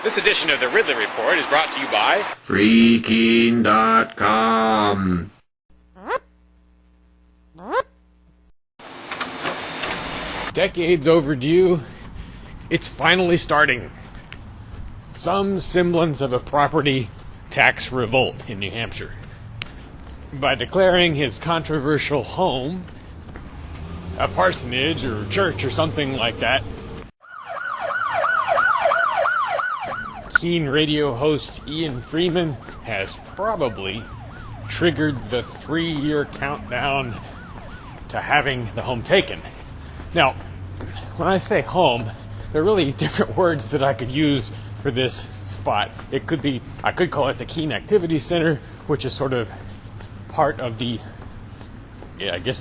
This edition of the Ridley Report is brought to you by Freaking.com. Decades overdue, it's finally starting. Some semblance of a property tax revolt in New Hampshire. By declaring his controversial home a parsonage or church or something like that, keen radio host Ian Freeman has probably triggered the 3-year countdown to having the home taken. Now, when I say home, there are really different words that I could use for this spot. I could call it the Keene Activity Center, which is sort of part of the,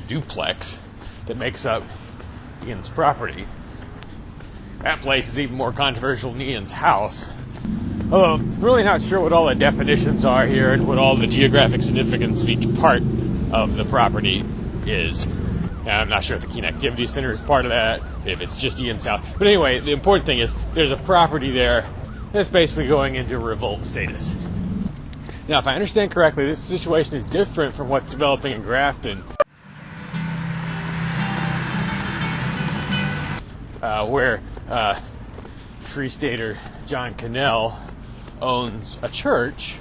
duplex that makes up Ian's property. That place is even more controversial than Ian's house. Although, I'm really not sure what all the definitions are here and what all the geographic significance of each part of the property is. And I'm not sure if the Keene Activity Center is part of that, if it's just Ian's house. But anyway, the important thing is there's a property there that's basically going into revolt status. Now, if I understand correctly, this situation is different from what's developing in Grafton, where Free Stater John Cannell owns a church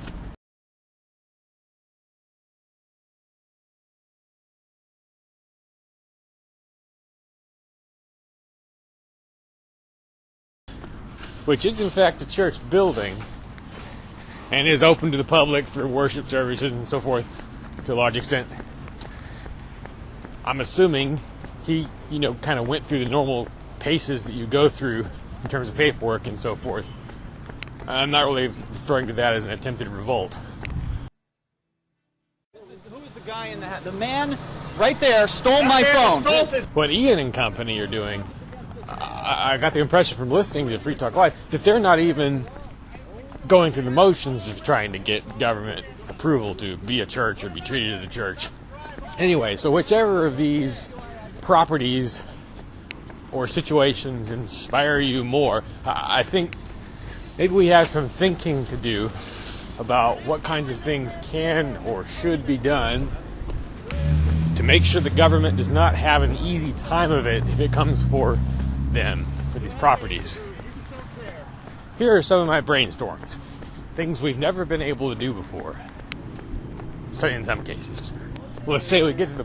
which is in fact a church building and is open to the public for worship services and so forth to a large extent. I'm assuming he, kind of went through the normal paces that you go through in terms of paperwork and so forth. I'm not really referring to that as an attempted revolt. Who is the guy in the hat? The man right there stole my phone. What Ian and company are doing, I got the impression from listening to Free Talk Live that they're not even going through the motions of trying to get government approval to be a church or be treated as a church. Anyway, so whichever of these properties or situations inspire you more, I think maybe we have some thinking to do about what kinds of things can or should be done to make sure the government does not have an easy time of it if it comes for them, for these properties. Here are some of my brainstorms. Things we've never been able to do before. So in some cases. Let's say we get to the